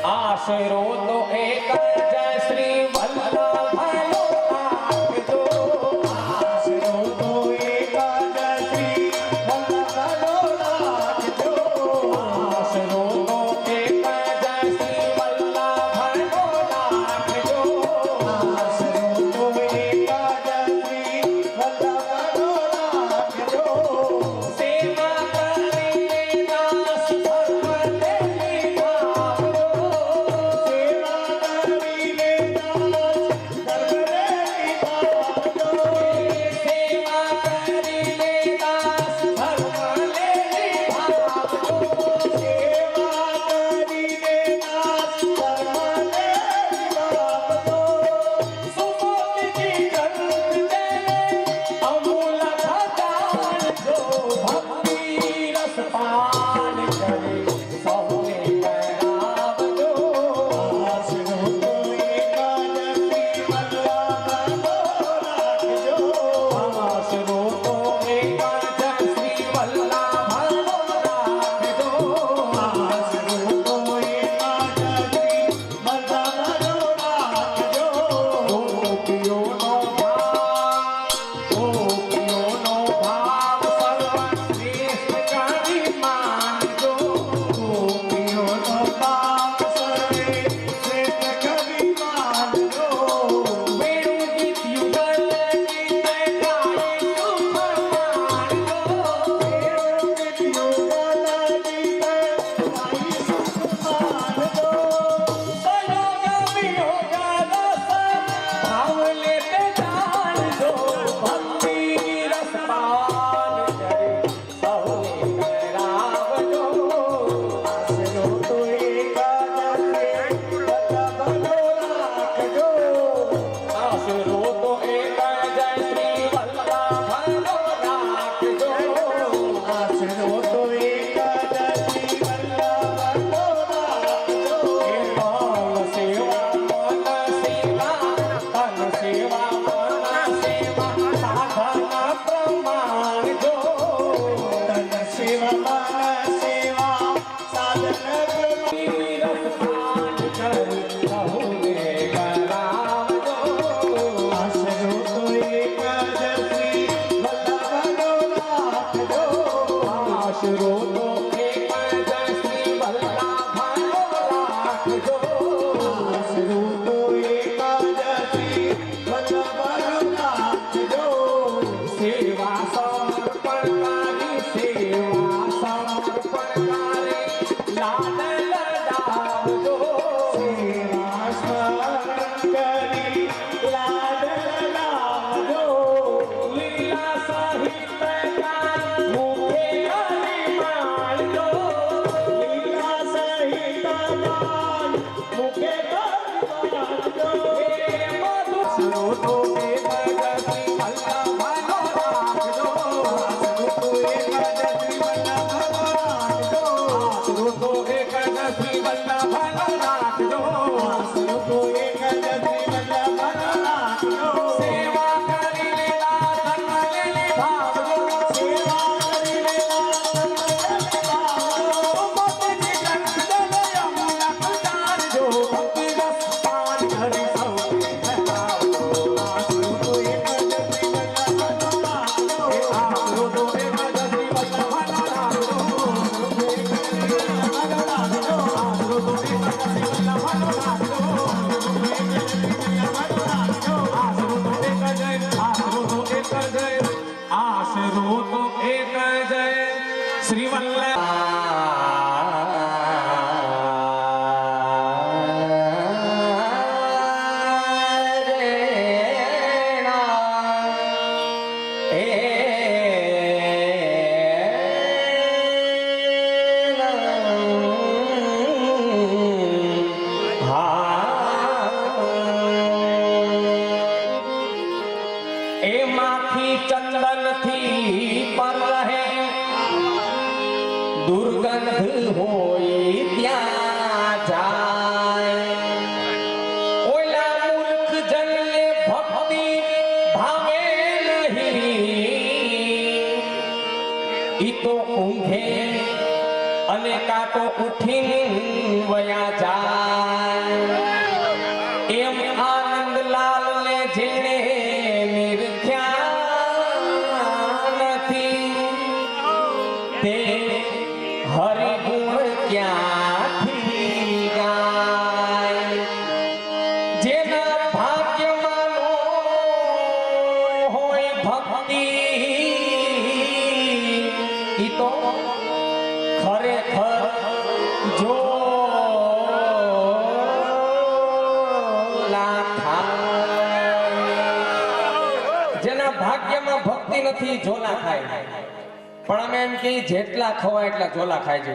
आशरो तो एक जय श्री वल्लभ भयो आखजो। आशरो तो एक जय श्री वल्लभ भयो आखजो। आशरो तो एक जय श्री वल्लभ भयो आखजो। आशरो तो एक जय श्री वल्लभ भयो आखजो। सेवा करिले दास धर्म देहि भावजो। दुर्गंध होई त्या जाए ओला मूर्ख जन ले भक्ति भावे नहीं ઈ તો ઊંઘે અને કા તો ઉઠીને વયા જાય એમ આનંદલાલ ને જેણે નિરખ્યા નથી તે હરિગુણ ક્યાંથી ગાય જેના ભાગ્યમાં નો હોય ભક્તિ ઈ તો ખરેખર જો જેના ભાગ્યમાં ભક્તિ નથી ઝોલા ખાય પણ અમે એમ કે જેટલા ખવાય એટલા ઝોલા ખાય છે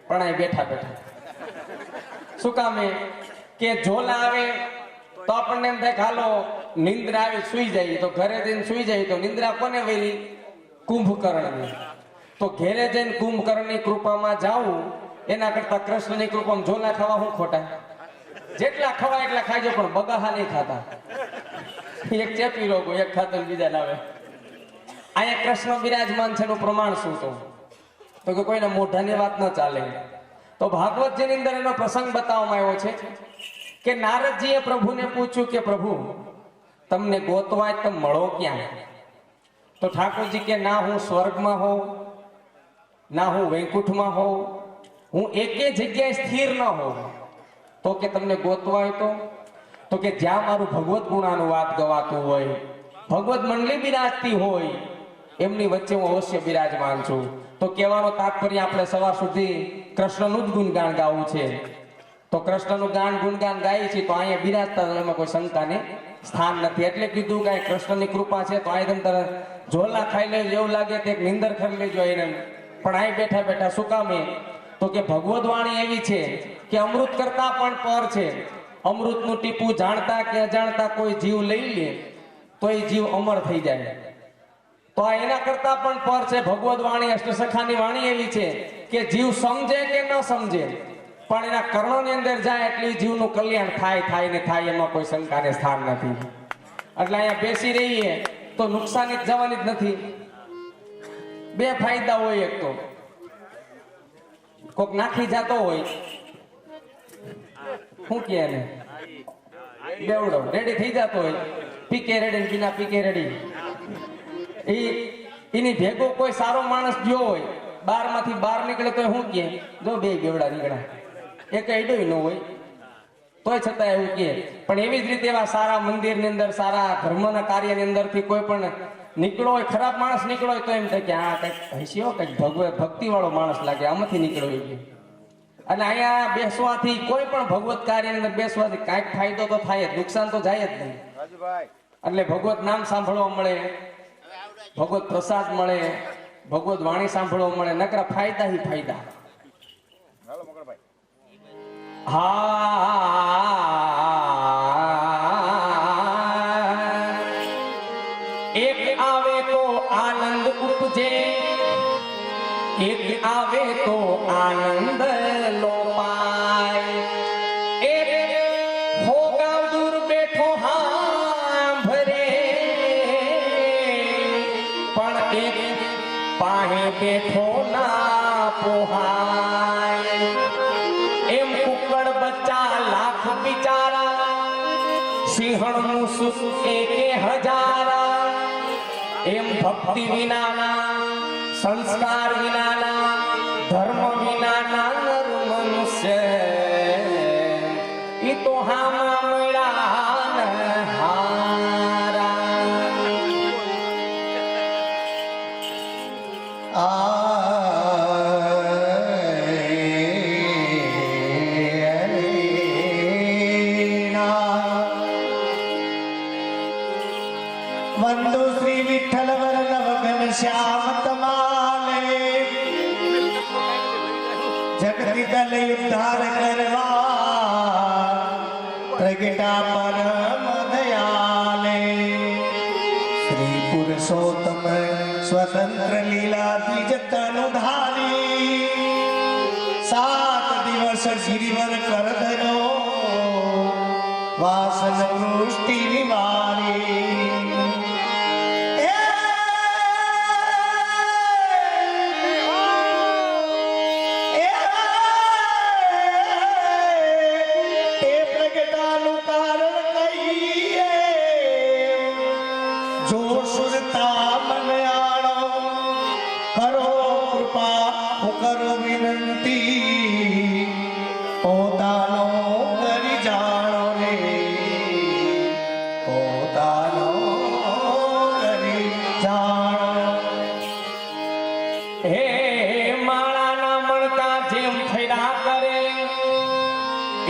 પણ અહીં બેઠા બેઠા શું કામે કે ઝોલા આવે તો આપણને એમ થાય હાલો નિંદ્રા આવી સુઈ જાય તો ઘરે જઈને સુઈ જાય તો નિંદ્રા કોને વહેલી કુંભકર્ણની તો ઘેરે જઈને કુંભકર્ણની કૃપામાં જાવું એના કરતા કૃષ્ણની કૃપામાં ઝોલા ખાવા હું ખોટા જેટલા ખવાય એટલા ખાજો પણ બગાહા નહીં ખાતા એક ચેપી રોગો એક ખાતો બીજા લાવે અહીંયા કૃષ્ણ બિરાજમાન છે એનું પ્રમાણ શું તો કે કોઈના મોઢાની વાત ન ચાલે તો ભાગવતજીની અંદર એનો પ્રસંગ બતાવવામાં આવ્યો છે કે નારદજીએ પ્રભુને પૂછ્યું કે પ્રભુ તમને ગોતવાય તો મળો ક્યાં તો ઠાકોરજી કે ના હું સ્વર્ગમાં હોઉં ના હું વૈકુંઠમાં હોઉં હું એકે જગ્યાએ સ્થિર ન હોઉં તો કે તમને ગોતવાય તો કે જ્યાં મારું ભગવત ગુણાનુવાદ ગવાતું હોય ભગવત મંડળી બિરાજતી હોય એમની વચ્ચે હું અવશ્ય બિરાજમાન છું તો કહેવાનો તાત્પર્ય આપણે સવાર સુધી કૃષ્ણનું જ ગુણગાન ગાવું છે તો કૃષ્ણનું ગાન ગુણગાન ગાય છે તો અહીંયા બિરાજતા એમાં કોઈ શંકાને સ્થાન નથી એટલે કીધું કે કૃષ્ણની કૃપા છે તો અહીં તમે ઝોલા ખાઈ લેજો એવું લાગે તે નિંદર કરી લેજો એને પણ અહીં બેઠા બેઠા શું કામે તો કે ભગવદ વાણી એવી છે કે અમૃત કરતા પણ પર છે અમૃતનું ટીપું જાણતા કે અજાણતા કોઈ જીવ લઈ લે તો એ જીવ અમર થઈ જાય તો આ એના કરતા પણ પર છે ભગવદ વાણી અષ્ટસખાની વાણી એવી છે કે જીવ સમજે કે ન સમજે પણ એના કર્ણોની અંદર જાય એટલે જીવનું કલ્યાણ થાય ને થાય એમાં કોઈ શંકાને સ્થાન નથી એટલે અહીંયા બેસી રહીએ તો નુકસાની જવાની જ નથી બે ફાયદા હોય એક તો કોક નાખી જતો હોય શું કે એને બેવડો રેડી થઈ જતો હોય પીકે રેડી બિના પીકે રેડી એની ભેગો કોઈ સારો માણસ ગયો હોય બારમાંથી બહાર નીકળે તો શું કે જો બે બેવડા નીકળ્યા એક એડોય ન હોય તોય છતાં એવું કે પણ એવી જ રીતે એવા સારા મંદિરની અંદર સારા ધર્મના કાર્યની અંદરથી કોઈ પણ નીકળો હોય ખરાબ માણસ નીકળો હોય તો એમ થાય કે હા કઈક હસ્યો કઈક ભક્તિ વાળો માણસ લાગે આમાંથી નીકળો એટલે અહીંયા બેસવાથી કોઈ પણ ભગવત કાર્યની અંદર બેસવાથી કાંઈક ફાયદો તો થાય જ નુકસાન તો જાય જ નહીં એટલે ભગવત નામ સાંભળવા મળે ભગવત પ્રસાદ મળે ભગવત વાણી સાંભળવા મળે નકરા ફાયદા ही ફાયદા એક આવે તો આનંદ ઉપજે એક આવે તો આનંદ લોપાય એક હોગા દૂર બેઠો હાંભરે પણ એક પાહે બેઠો ના પોહાય એમ કુકડ બચ્ચા લાખ બિચારા સિંહણનું સુખ એકે હજારા એમ ભક્તિ વિનાના સંસ્કાર વિનાના ધર્મ વિનાના નર મનુષ્ય ઈ તો હામા મળ્યા હારા વંદો શ્રી વિઠ્ઠલ વલ્લભ ઘનશ્યામ તમારે જગતી દલ ઉદ્ધાર કરવા પ્રગટા પરમ દયાલે શ્રી પુરુષોત્તમ સ્વતંત્ર લીલા દ્વિજ તનુધારી 7 દિવસ ગિરિવર કર ધરો વાસન વૃષ્ટિ નિવારી સુરતા મન આણો કરો કૃપા હું કરું વિનંતી પોતાનો કરી જાણો રે પોતાનો કરી જાણો હે માળાના મણકા જેમ ફેરા કરે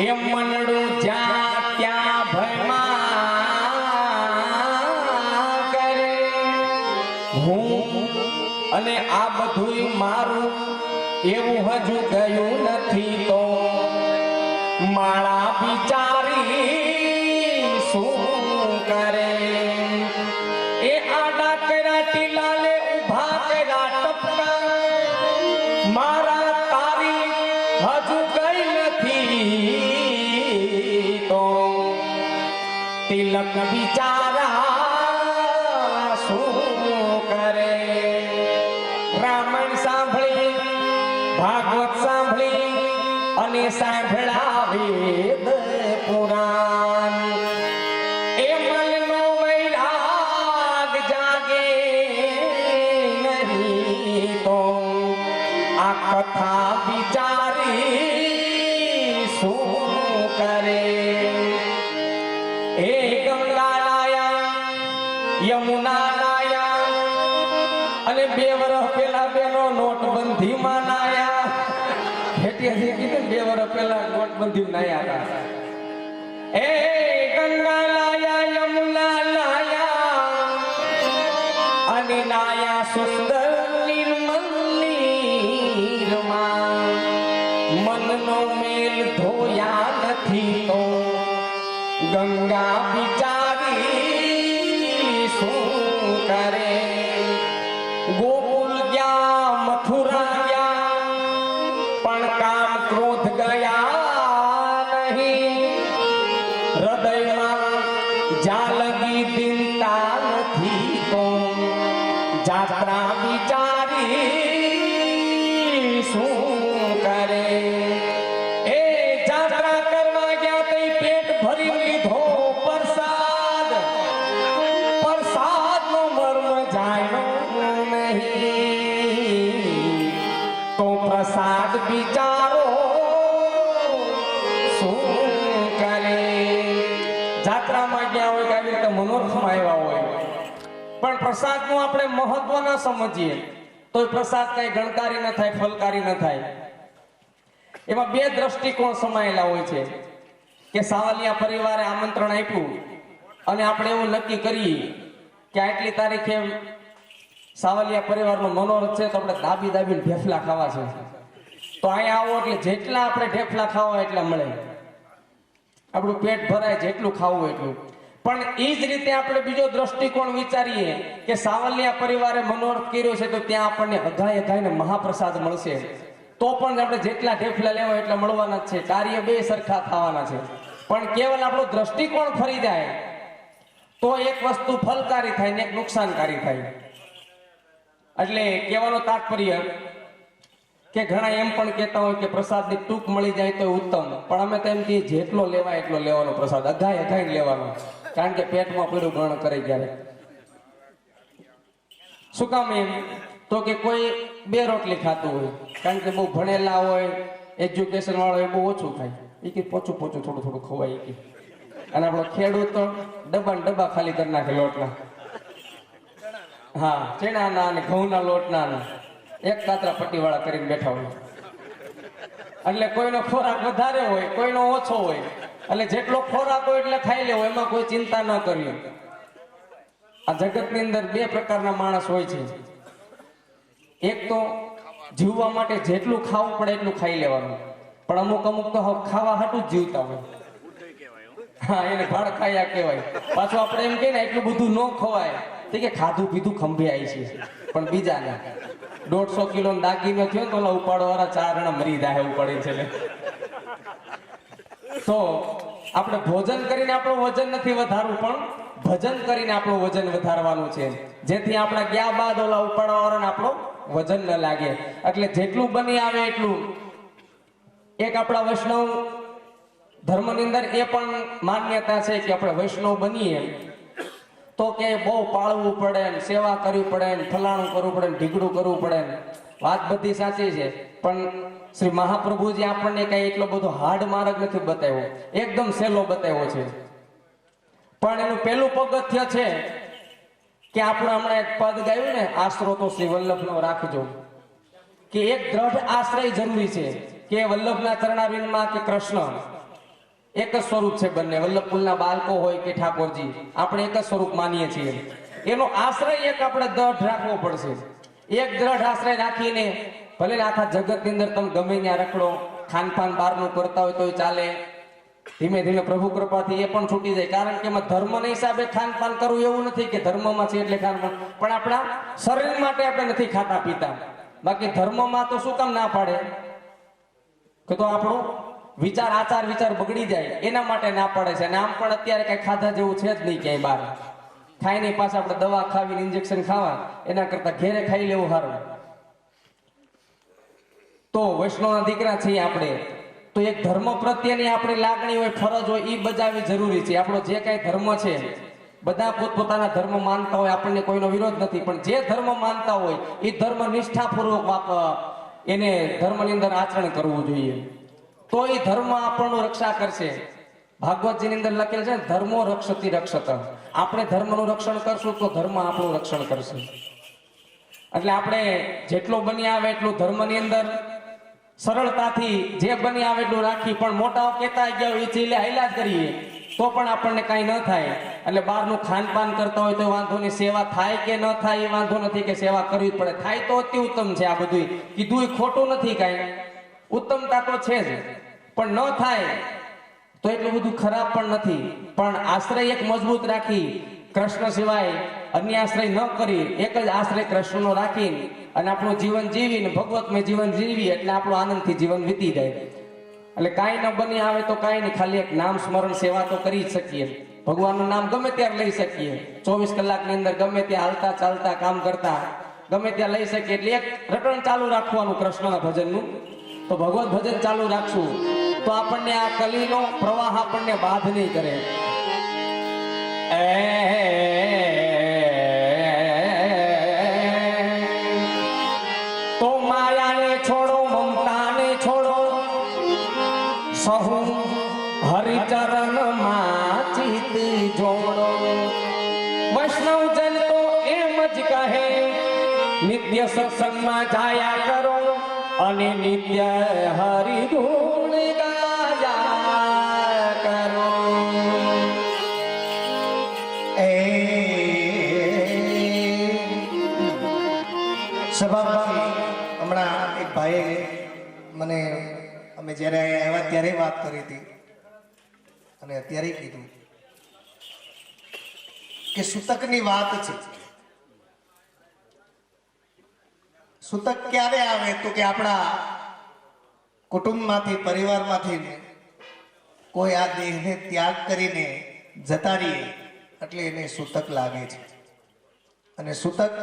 એમ મનડું જ્યાં ત્યાં ભયમાં કરે હું અને આ બધુંય મારું એવું હજુ ગયું નથી તો માળા બિચારી શું કરે એ આડા કર્યા ટીલાલે ઉભા કર્યા ટપકા મારા તારી હજુ ગઈ નથી તો તિલક બિચારા શું કરે રામાયણ સાંભળી ભાગવત સાંભળી અને સાંભળા વેદ પુરાણ એ મનનો વૈરાગ જાગે નહીં તો આ કથા વિચારી શું કરે હે ગંગા નાયા યમુના નાયા અને 2 વર્ષ પહેલા બેનો નોટબંધીમાં નાયા હેઠિયાથી કીધું 2 વર્ષ પહેલા નોટબંધી નાયા હતા એ ગંગા નાયા યમુના નાયા અને નાયા સુંદર નિર્મલ નીરમાં મનનો મેલ ધોયા નથી તો ગંગા બિચારી શું કરે ગોકુલ ગયા મથુરા ગયા પણ કામ ક્રોધ ગયા નહીં હૃદયમાં જાલગી દિનતા નથી તો જાત્રા બિચારી શું કરે એ જાત્રા કરવા ગયા તઈ પેટ ભરી લીધો પ્રસાદ પ્રસાદનો મર્મ જાણ્યો નહીં તો પ્રસાદ બિચારો શું કરે જાત્રામાં ગયા હોય કે આવી રીતે મનોરથમાં આવ્યા હોય પણ પ્રસાદનું આપણે મહત્વ ન સમજીએ તો એ પ્રસાદ કઈ ગણકારી ન થાય ફલકારી ન થાય એમાં 2 દ્રષ્ટિકોણ સમાયેલા હોય છે કે સાવલિયા પરિવારે આમંત્રણ આપ્યું અને આપણે એવું નક્કી કરીએ કે આટલી તારીખે સાવલિયા પરિવારનો મનોરથ છે તો આપણે દાબી દાબીને ઢેફલા ખાવા છે તો અહીંયા આવો એટલે જેટલા આપણે ઢેફલા ખાવા એટલા મળે આપણું પેટ ભરાય જેટલું ખાવું એટલું પણ એ જ રીતે આપણે બીજો દ્રષ્ટિકોણ વિચારીએ કે સાવલિયા પરિવારે મનોરથ કર્યો છે તો ત્યાં આપણને અઘાય અઘાઈને મહાપ્રસાદ મળશે તો પણ આપણે જેટલા ઢેફલા લેવા એટલા મળવાના જ છે કાર્ય 2 સરખા થવાના છે પણ કેવલ આપણો દ્રષ્ટિકોણ ફરી જાય તો એક વસ્તુ ફલકારી થાય ને એક નુકસાનકારી થાય એટલે કહેવાનો તાત્પર્ય કે ઘણા એમ પણ કહેતા હોય કે પ્રસાદની ટૂંક મળી જાય તો ઉત્તમ પણ અમે તો એમ કહીએ જેટલો લેવાય એટલો લેવાનો પ્રસાદ અઘાય અઘાઈને લેવાનો કારણ કે પેટમાં પીડું ગણ કરે ક્યારે શું કામ એમ તો કે કોઈ 2 રોટલી ખાતું હોય કારણ કે બહુ ભણેલા હોય એજ્યુકેશન વાળો એ બહુ ઓછું ખાય એ કે પોચું થોડું થોડું ખવાય કે અને આપણો ખેડૂત તો ડબ્બા ખાલી કરી નાખે લોટના હા ચણાના અને ઘઉંના લોટના એક કાતરા પટ્ટી વાળા કરીને બેઠા હોય એટલે કોઈનો ખોરાક વધારે હોય કોઈનો ઓછો હોય એટલે જેટલો ખોરાક હોય એટલે ખાઈ લેવો એમાં કોઈ ચિંતા ન કરવી આ જગતની અંદર 2 પ્રકારના માણસ હોય છે એક તો જીવવા માટે જેટલું ખાવું પડે એટલું ખાઈ લેવાનું પણ અમુક તો ખાવા હાટું જ જીવતા હોય હા એને ભાડ ખાયા કહેવાય પાછું આપણે એમ કહીએ ને એટલું બધું ન ખવાય તો કે ખાધું પીધું ખંભેાય છે પણ બીજાને 150 કિલો દાગીનો થયો તો ઓલા ઉપાડો વાળા 4 જણા મરી જાય એવું પડે છે તો આપણે ભોજન કરીને આપણું વજન નથી વધારવું પણ ભજન કરીને આપણું વજન વધારવાનું છે જેથી આપણા ગયા બાદ ઓલા ઉપાડવા વાળાને આપણો વજન ન લાગે એટલે જેટલું બની આવે એટલું એક આપણા વૈષ્ણવ ધર્મની અંદર એ પણ માન્યતા છે કે આપણે વૈષ્ણવ બનીએ તો કે બહુ પાળવું પડે ને સેવા કરવી પડે ને ફલાણું કરવું પડે ને ઢીકડું કરવું પડે ને વાત બધી સાચી છે, પણ શ્રી મહાપ્રભુજી આપણને કઈ એટલો બધો હાર્ડ માર્ગ નથી બતાવ્યો, એકદમ સહેલો બતાવ્યો છે. પણ એનું પહેલું પગથિય છે કે આપણે હમણાં એક પદ ગાયું ને, આશરો તો શ્રી વલ્લભનો રાખજો, કે એક દ્રઢ આશ્રય જરૂરી છે કે વલ્લભના ચરણારવિંદમાં કે કૃષ્ણ એક જ સ્વરૂપ છે બંને, વલ્લભકુલના બાળકો હોય કે ઠાકોરજી, આપણે એક જ સ્વરૂપ માનીએ છીએ. એનો આશ્રય એક આપણે દ્રઢ રાખવો પડશે. એક દ્રઢ આશ્રય રાખીને ભલે આખા જગતની અંદર તમે ગમે ત્યાં રખડો, ખાનપાન બહારનું કરતા હોય તોય ચાલે, ધીમે ધીમે પ્રભુ કૃપાથી એ પણ છૂટી જાય. કારણ કે એમાં ધર્મના હિસાબે ખાનપાન કરવું એવું નથી કે ધર્મમાં છે એટલે ખાનપાન, પણ આપણા શરીર માટે આપણે નથી ખાતા પીતા. બાકી ધર્મમાં તો શું કામ ના પાડે કે તો આપણો વિચાર આચાર વિચાર બગડી જાય એના માટે ના પાડે છે. અને આમ પણ અત્યારે કઈ ખાધા જેવું છે જ નહીં ક્યાંય બહાર, ખાઈ નહીં પાછા આપણે દવા ખાવી ઇન્જેક્શન ખાવા એના કરતા ઘેરે ખાઈ લેવું સારું. તો વૈષ્ણવના દીકરા છીએ આપણે, તો એક ધર્મ પ્રત્યેની આપણી લાગણી હોય, ફરજ હોય, એ બજાવવી જરૂરી છે. આપણો જે કઈ ધર્મ છે, બધા પોતપોતાના ધર્મ માનતા હોય, આપણને કોઈનો વિરોધ નથી, પણ જે ધર્મ માનતા હોય એ ધર્મ નિષ્ઠાપૂર્વક એને ધર્મની અંદર આચરણ કરવું જોઈએ, તો એ ધર્મ આપણનું રક્ષા કરશે. ભાગવતજીની અંદર લખેલ છે ધર્મો રક્ષતી રક્ષત, આપણે ધર્મનું રક્ષણ કરશું તો ધર્મ આપણું રક્ષણ કરશે. એટલે આપણે જેટલો બની આવે એટલું ધર્મની અંદર સરળતાથી જે બની આવે એટલું રાખી, પણ મોટાઓ કહેતા ગયા હોય એ ચીલે હાઈલા જ કરીએ તો પણ આપણને કાંઈ ન થાય. એટલે બહારનું ખાનપાન કરતા હોય તો વાંધો નહીં, સેવા થાય કે ન થાય એ વાંધો નથી, કે સેવા કરવી જ પડે, થાય તો અતિ ઉત્તમ છે. આ બધું કીધું ખોટું નથી, કાંઈ ઉત્તમતા તો છે જ, પણ ન થાય તો એટલું બધું ખરાબ પણ નથી. પણ આશ્રય એક મજબૂત રાખી, કૃષ્ણ સિવાય અન્ય આશ્રય ન કરી, એક જ આશ્રય કૃષ્ણનો રાખીને અને આપણું જીવન જીવીને ભગવતમય જીવન જીવી એટલે આપણું આનંદથી જીવન વીતી જાય. એટલે કાંઈ ન બની આવે તો કાંઈ નહીં, ખાલી એક નામ સ્મરણ સેવા તો કરી જ શકીએ. ભગવાનનું નામ ગમે ત્યારે લઈ શકીએ, 24 કલાકની અંદર ગમે ત્યાં હાલતા ચાલતા કામ કરતા ગમે ત્યાં લઈ શકીએ. એટલે એક રટણ ચાલુ રાખવાનું કૃષ્ણના ભજનનું. તો ભગવત ભજન ચાલુ રાખશું તો આપણને આ કલીનો પ્રવાહ આપણને બાધ નહીં કરે. તો માયાને છોડો, મમતાને છોડો, સહુ હરિચરણ માં ચિત જોડો. વૈષ્ણવજન તો એમ જ કહે, નિત્ય સત્સંગમાં જાયા કરો અને નિત્ય હરિ ગુણ ગાયા કરો. સભામાંથી હમણાં એક ભાઈએ મને, અમે જ્યારે આવ્યા ત્યારે વાત કરી હતી અને અત્યારે કીધું કે સૂતકની વાત છે. સૂતક ક્યારે આવે તો કે આપણા કુટુંબમાંથી, પરિવારમાંથી કોઈ આ દેહને ત્યાગ કરીને જતા રહીએ એટલે એને સૂતક લાગે છે. અને સૂતક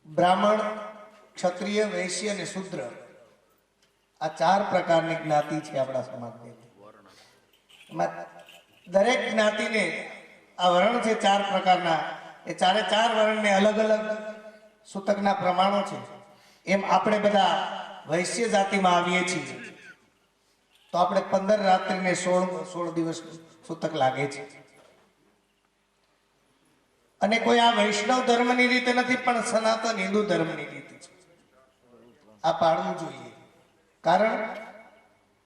બ્રાહ્મણ, ક્ષત્રિય, વૈશ્ય અને શૂદ્ર, આ 4 પ્રકારની જ્ઞાતિ છે આપણા સમાજની. દરેક જ્ઞાતિને આ વર્ણ છે 4 પ્રકારના, એ 4 વર્ણને અલગ અલગ સૂતકના પ્રમાણો છે. એમ આપણે બધા વૈશ્ય જાતિમાં આવીએ છીએ તો આપણે 15 રાત્રિને 16 દિવસ સૂતક લાગે છે. અને કોઈ આ વૈષ્ણવ ધર્મની રીતે નથી, પણ સનાતન હિન્દુ ધર્મની રીતે છે. આ પાળવું જોઈએ. કારણ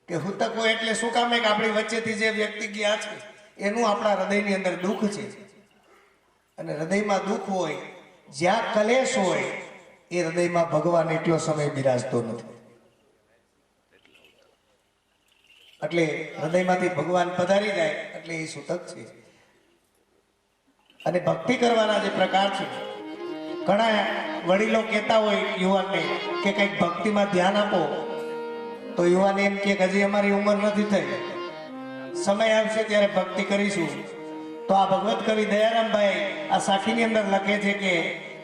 કે હૂતકો એટલે શું કામ કે આપણી વચ્ચેથી જે વ્યક્તિ ગયા છે એનું આપણા હૃદયની અંદર દુઃખ છે. અને હૃદયમાં દુઃખ હોય, જ્યાં કલેશ હોય, એ હૃદયમાં ભગવાન એટલો સમય બિરાજતો નથી. એટલે હૃદયમાંથી ભગવાન પધારી જાય એટલે એ સૂતક છે. અને ભક્તિ કરવાના જે પ્રકાર છે, ઘણા વડીલો કહેતા હોય યુવાનને કે કંઈક ભક્તિમાં ધ્યાન આપો, તો યુવાન એમ કે હજી અમારી ઉંમર નથી થઈ, સમય આવશે ત્યારે ભક્તિ કરીશું. તો આ ભગવત કવિ દયારામભાઈ આ સાખીની અંદર લખે છે કે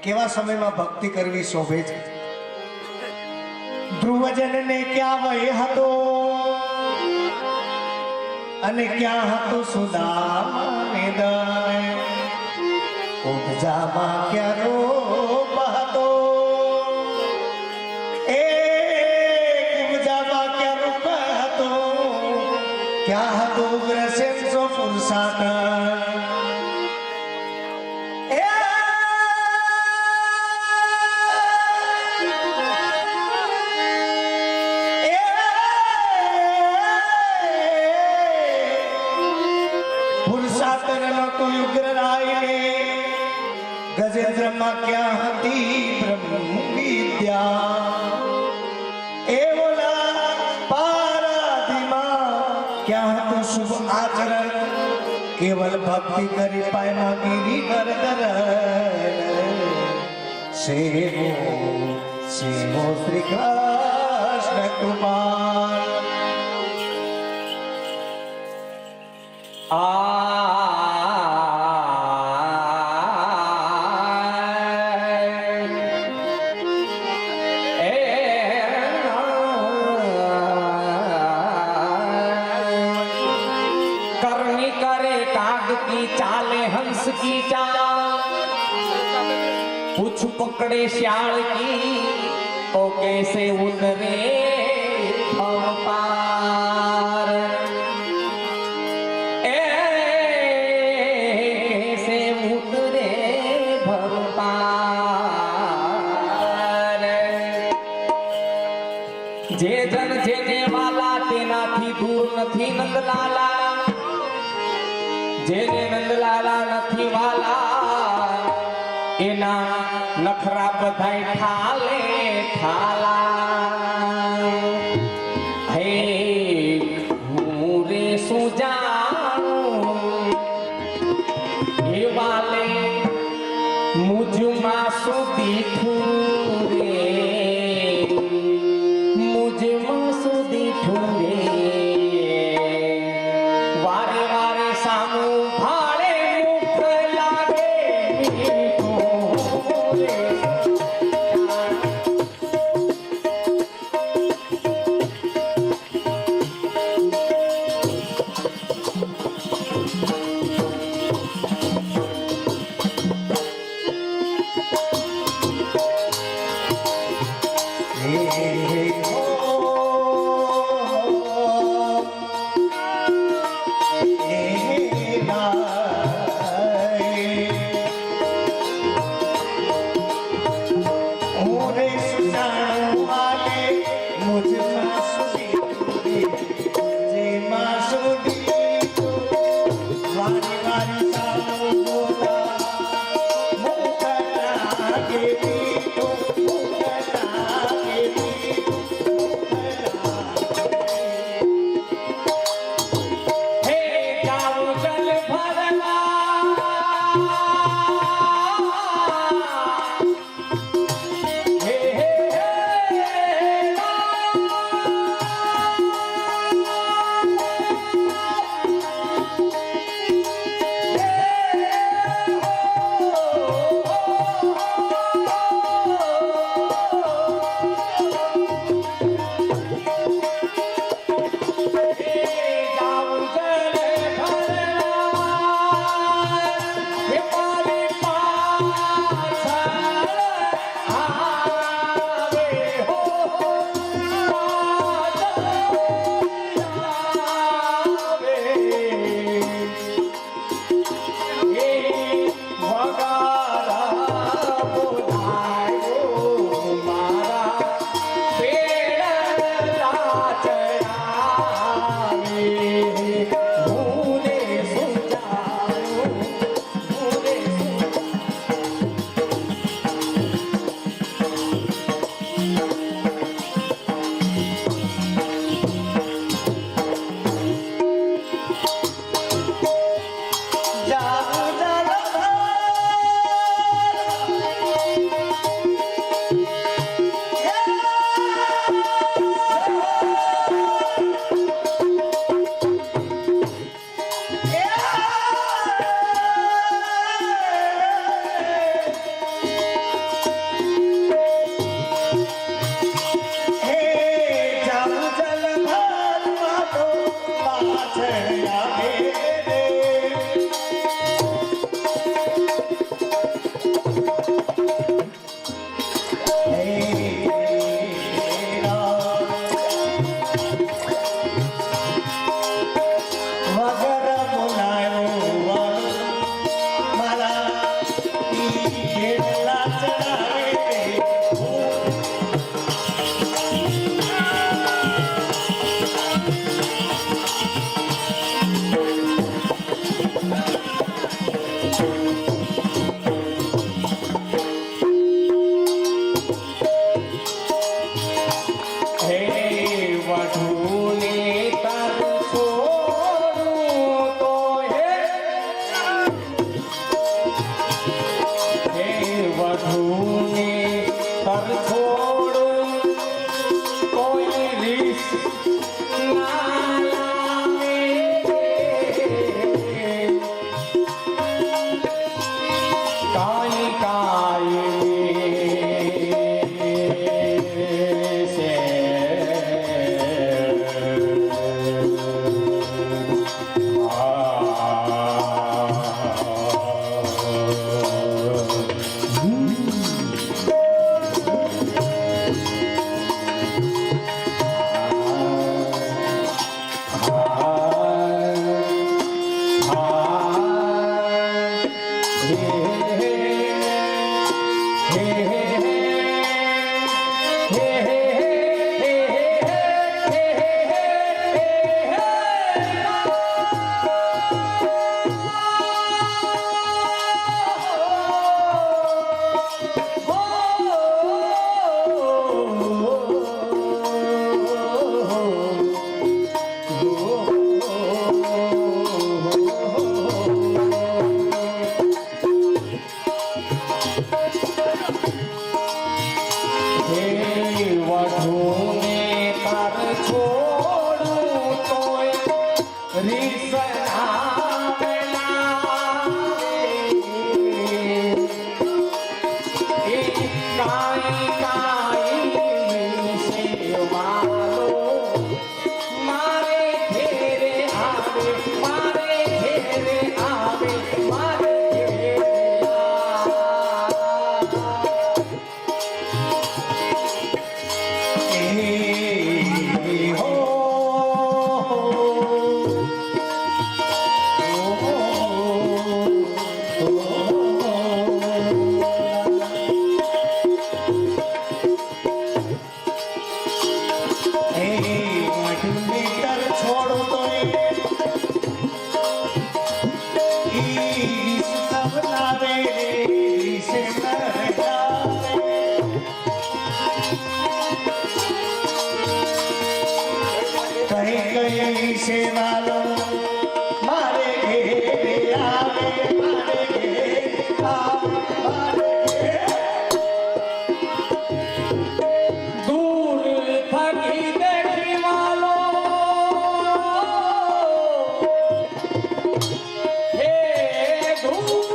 કેવા સમયમાં ભક્તિ કરવી શોભે છે. ધ્રુવજનને ક્યાં વય હતો અને ક્યાં હતો સુદામાને દય, ઉપજામાં ક્યારો બહાતો એ ઉપજામાં ક્યારો બહાતો ક્યાં હતો ગ્રસેમસો પુરુષાટ ગજેન્દ્રમાં ક્યાં હતી બ્રહ્મ વિદ્યા એ ઓલા પારાધીમાં ક્યાં હતું શુભ આચરણ કેવલ ભક્તિ કરી પાયમાં ગીરી કરદર સેવો સેવો શ્રી કૃષ્ણ કૃપા की चाल पूछ पकड़े श्याल की तो कैसे उतरे पार ऐसे उतरे पार जे जन जेने वाला तेनाथी दूर નથી નંદલાલા જેને નંદલાલા નથી વાલા એના નખરા બધાય ઠાલે ઠાલા હે હું રે સુજાનું એ વાલે મુજમાં સુધી ઠુરે મુજમાં સુધી ઠુરે કાઈ કાઈ સેવાલો મારે ઘેરે આવે મારે ઘેરે આવે મારે ઘેરે હો સેવાલો મારે ઘેરે આવે મારે ઘેરે આવે મારે ઘેરે દૂર થકી દેખી વાલો હે દૂર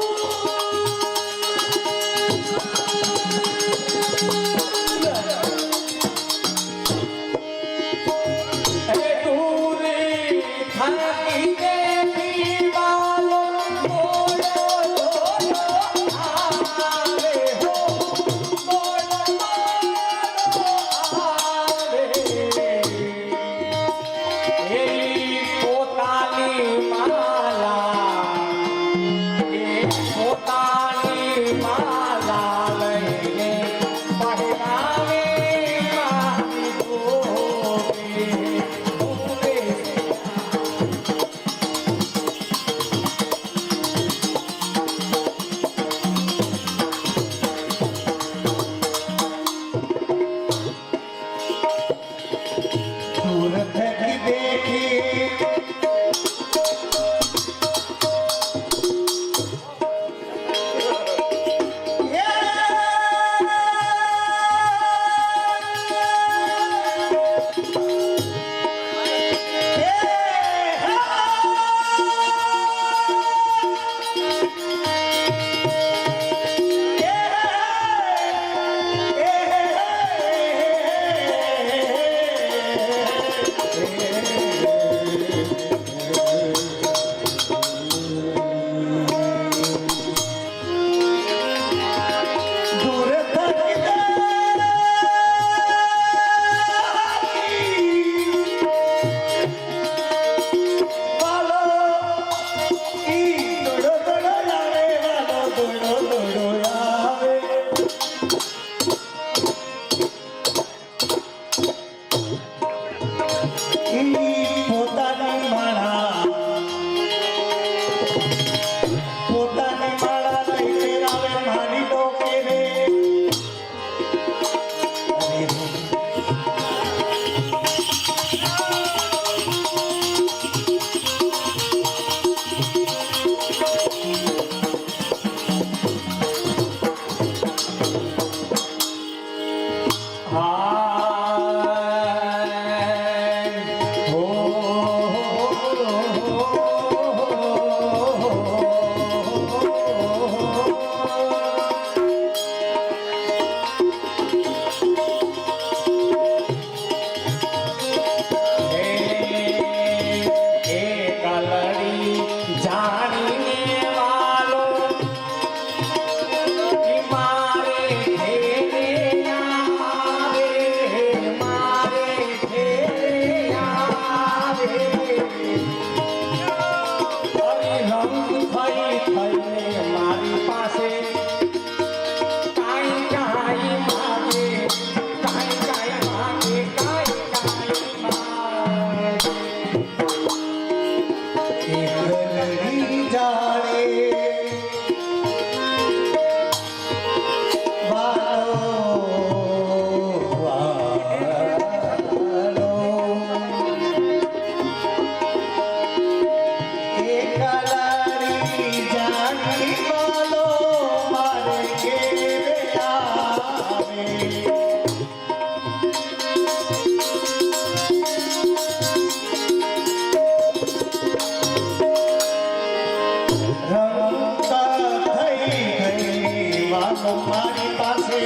મારી પાસે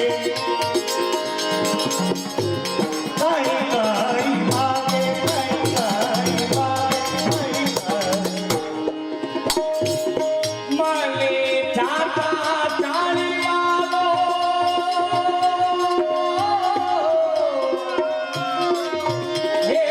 કઈ કઈ માગે કઈ કઈ માગે મને જાતા જાણ્યાલો હે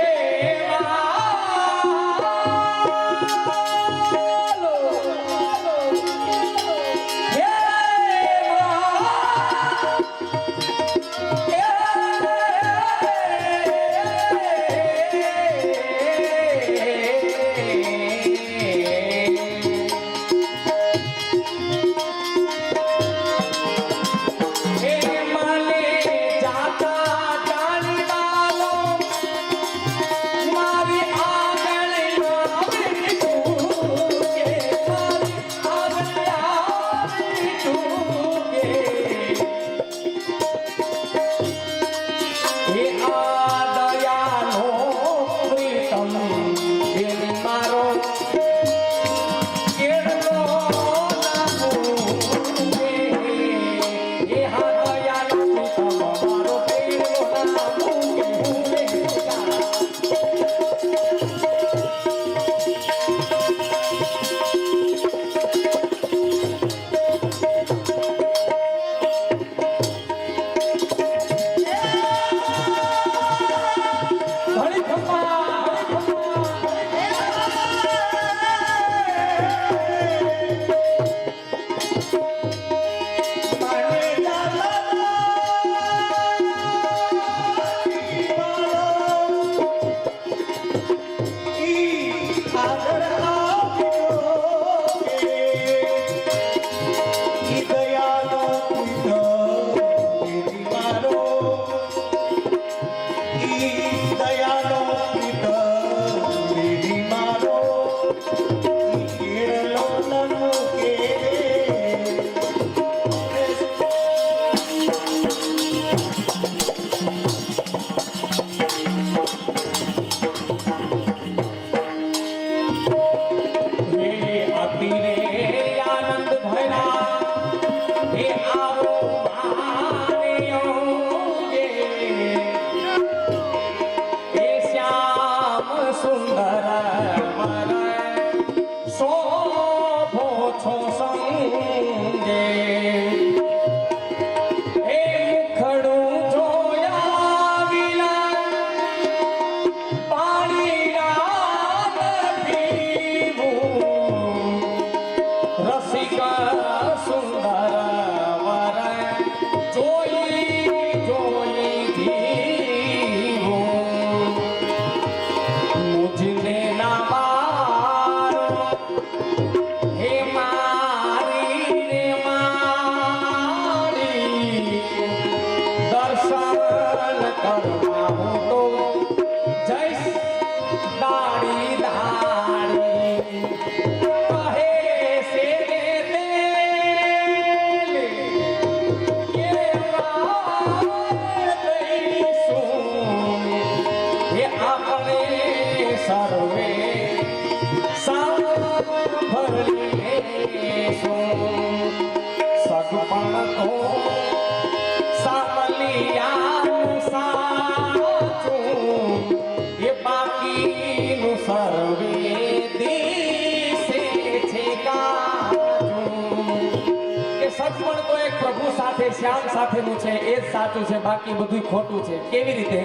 સગપણ તો એક પ્રભુ સાથે શ્યામ સાથેનું છે, એ જ સાચું છે, બાકી બધું ખોટું છે. કેવી રીતે?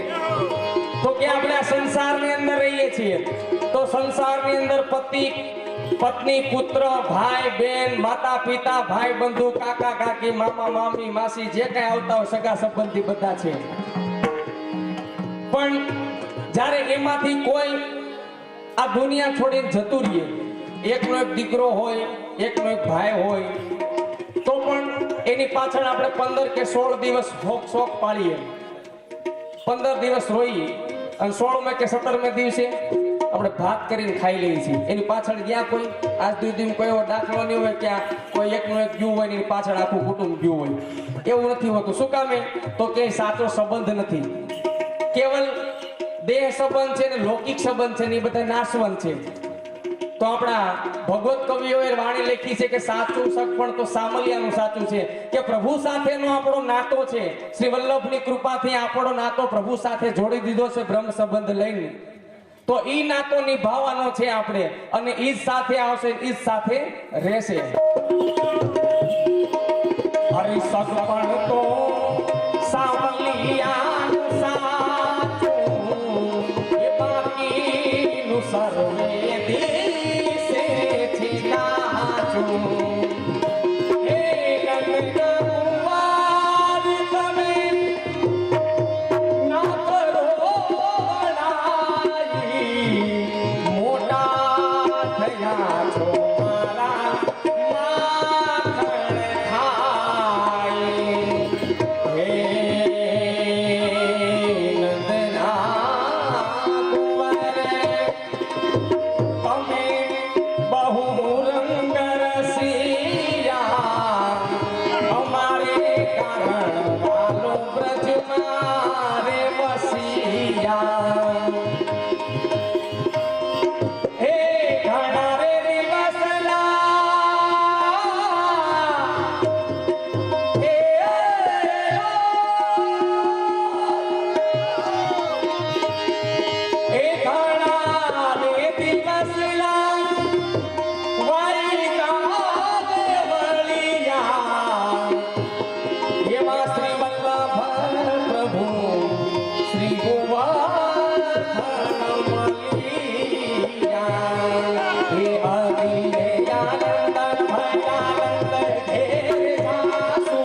તો કે આપણે આ સંસારની અંદર રહીએ છીએ, તો સંસારની અંદર પતિ પત્ની, પુત્ર, ભાઈ બહેન, માતા પિતા, ભાઈ બંધુ, કાકા કાકી, મામા મામી, માસી, જે કઈ આવતા હોય સગા સંબંધી બધા છે. પણ જ્યારે એમાંથી કોઈ આ દુનિયા છોડીને જતું રહીએ, એકનો એક દીકરો હોય, એકનો એક ભાઈ હોય, તો પણ એની પાછળ આપણે 15 કે 16 દિવસ શોક પાડીએ, 15 દિવસ રોઈએ અને 16મે કે 17મે દિવસે આપણે ભાત કરીને ખાઈ લઈએ છીએ. એની પાછળ જ્યાં કોઈ આજ સુધી કોઈ એવો દાખલો નહીં હોય કે કોઈ એકનો એક ગયું હોય એની પાછળ આખું કુટુંબ ગયું હોય. એવું નથી હોતું. શું કામે? તો કે સાચો સંબંધ નથી, કેવલ દેહ સંબંધ છે ને લૌકિક સંબંધ છે ને એ બધા નાશવંત છે. તો આપણા ભગવત કવિઓએ વાણી લખી છે કે સાચું સગપણ તો સામલિયાનું સાચું છે કે પ્રભુ સાથેનો આપણો નાતો છે શ્રી વલ્લભની કૃપાથી આપણો નાતો પ્રભુ સાથે જોડી દીધો છે બ્રહ્મ સંબંધ લઈને તો ઈ નાતો નિભાવવાનો છે આપણે અને ઈ જ સાથે આવશે ઈ જ સાથે રહેશે હરિ સગપણ તો સામલિયાનું સાચું એ બાકીનું સર્વે દિશે છે કાચું હે ગંગા તમે ના કરો લડાઈ મોટા થયા છો મારા માખણ ખાય હે નંદના કુંવર તમે બહુ રંગ રસિયા અમારે કારણ વાલો બ્રજમાં રે વસિયા હે ઘણા રે દિવસલા હે ઘણા રે દિવસલા વાયકા દેવળિયા એવા શ્રી વલ્લભ પ્રભુ શ્રી ગોવર્ધનમલિયા હે અગિલે આનંદન ભયાનંદ ઘેર જાસુ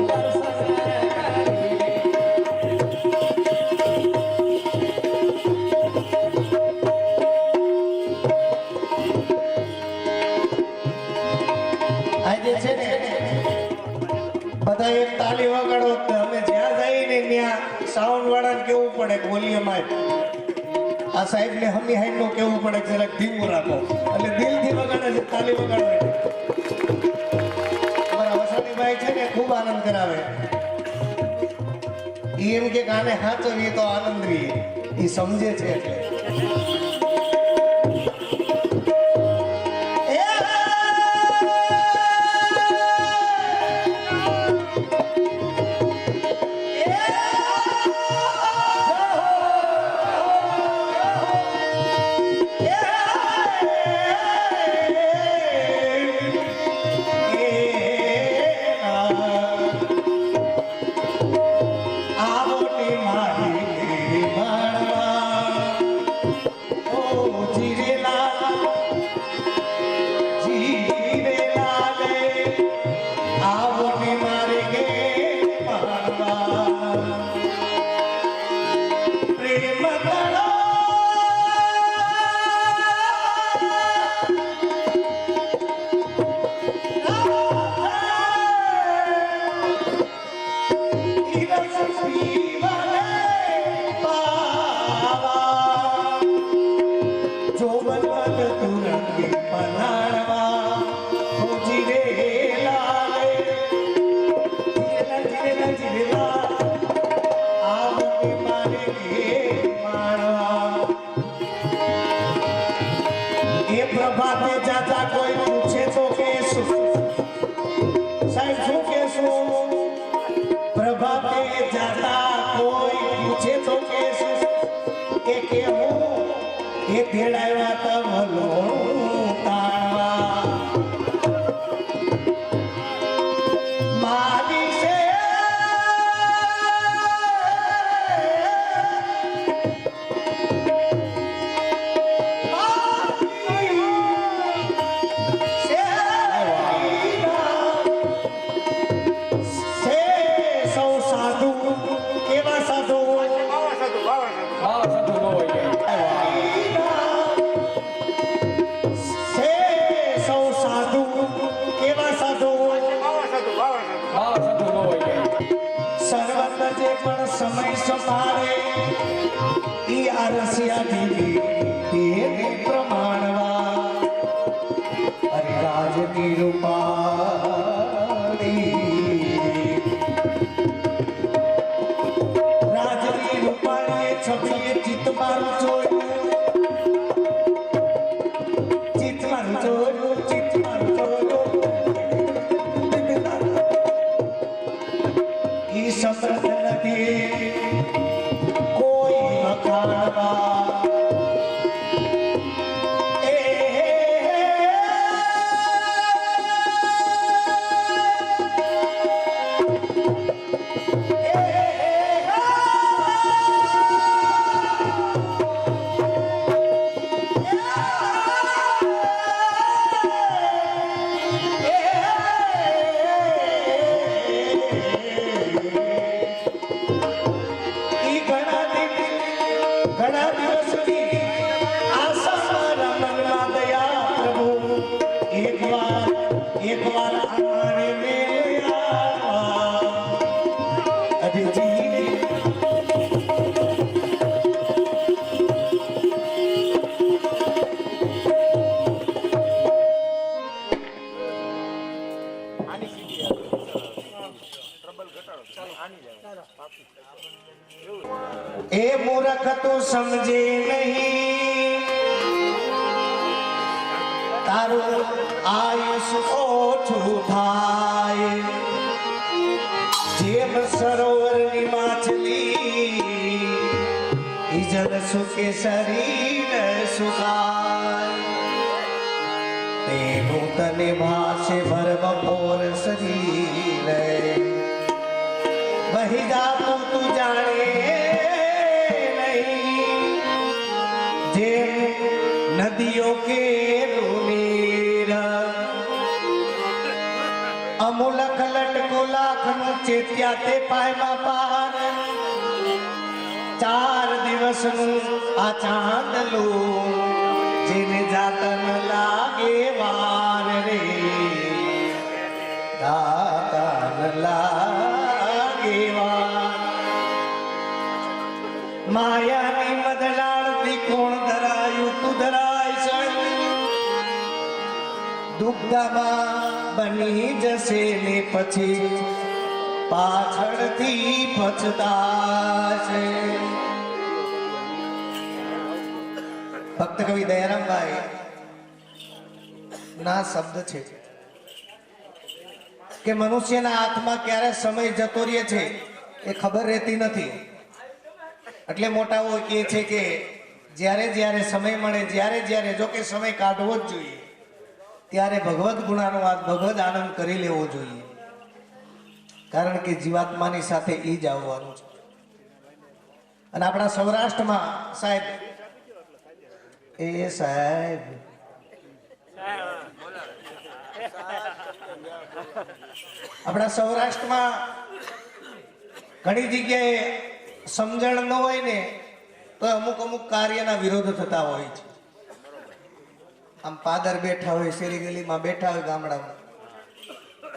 દર્શન કરી આજે છે ને બધા એક તાલી વગાડો તો અમે જ્યાં જઈએ ને ત્યાં સાઉન્ડ વાળાને કેવું પડે કે વોલ્યુમ આપ આ સાહેબ ને હમી હાઈડ નું કેવું પડે કે જરાક ધીમું રાખો એટલે દિલથી વગાડે છે તાલી વગાડો અમારા વસાણીભાઈ છે ને ખૂબ આનંદ કરાવે ઈ એમ કે આને હાચવીએ તો આનંદ રહીએ ઈ સમજે છે એટલે પ્રભાતે જાતા કોઈ પૂછે તો કેશું સાહેબ શું કેશું પ્રભાતે જાતા કોઈ પૂછે તો કેશું એ કેવું એ તેડાવ્યા તમલો તાણવા મારી છે સમય સંભાળે ઈ આરસિયા દેવી તેને પ્રમાણવા અરે રાજની રૂપાળી રાજની રૂપાળીએ છબીએ ચિત્ત મારું જોયું ચિત્ત ઈ સમર્થ નથી કોઈ વખાણવા ઘણા દિવસથી આશા મારા મનમાં દયા પ્રભુ એકવાર અમારે મેળ્યા અભિજી એ મૂર્ખ તો સમજે નહીં તારું આયુષ ઓછું થાય જેમ સરોવરની માછલી ઈ જળ સુકે શરીર સુકાય તેનું તને ભાષે ભરબપોર શરીર વહી જાતું તું જાણે नदियों के रूनीर अमूलक लटको लाख नु चेत्या ते पायमा पार 4 દિવસ નું આ ચાંદલું જેને જાતન લાગે વાર રે જાતન લાગે વાર માયાની મદલાળ ત્રિકોણ ધરાયું તું ધરાય છે દુગ્ધામાં બની જશે ને પછી પાછળથી પછતાશે ભક્ત કવિ દયારામભાઈ ના શબ્દ છે કે મનુષ્યના હાથમાં ક્યારે સમય જતો રહે છે એ ખબર રહેતી નથી એટલે મોટાઓ કહે છે કે જ્યારે જ્યારે સમય મળે જ્યારે જો કે સમય કાઢવો જ જોઈએ ત્યારે ભગવદ ગુણાનુવાદ ભગવદ આનંદ કરી લેવો જોઈએ કારણ કે જીવાત્માની સાથે એ જ આવવાનું છે અને આપણા સૌરાષ્ટ્રમાં સાહેબ સાહેબ આપણા સૌરાષ્ટ્રમાં ઘણી જગ્યાએ સમજણ ન હોય ને તો અમુક કાર્યના વિરોધ થતા હોય છે આમ પાદર બેઠા હોય શેરી ગલીમાં બેઠા હોય ગામડામાં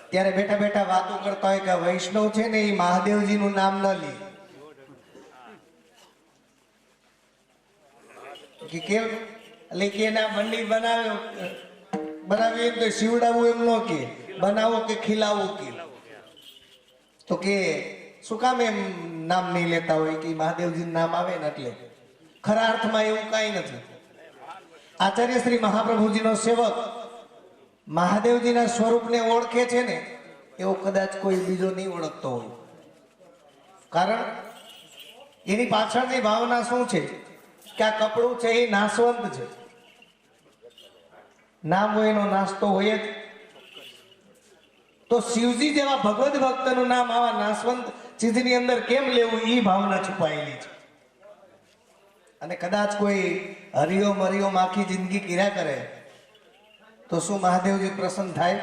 ત્યારે બેઠા બેઠા વાતો કરતા હોય કે વૈષ્ણવ છે ને એ મહાદેવજીનું નામ ન લે કે કેમ એટલે કે એના બંડી બનાવી તો શિવડાવવું એમ ન કે બનાવો કે ખીલાવવું કે તો કે શું કામ એમ નામ નહીં લેતા હોય કે મહાદેવજીનું નામ આવે ને એટલે ખરા અર્થમાં એવું કાંઈ નથી આચાર્ય શ્રી મહાપ્રભુજીનો સેવક મહાદેવજીના સ્વરૂપને ઓળખે છે ને એવો કદાચ કોઈ બીજો નહીં ઓળખતો હોય કારણ એની પાછળની ભાવના શું છે કે આ કપડું છે એ નાશવંત છે નામ હોય એનો નાશ તો હોય જ તો શિવજી જેવા ભગવદ ભક્તનું નામ આવા નાશવંત ચીજની અંદર કેમ લેવું એ ભાવના છુપાયેલી છે અને કદાચ કોઈ હરિયો મરિયો આખી જિંદગી કર્યા કરે તો શું મહાદેવજી પ્રસન્ન થાય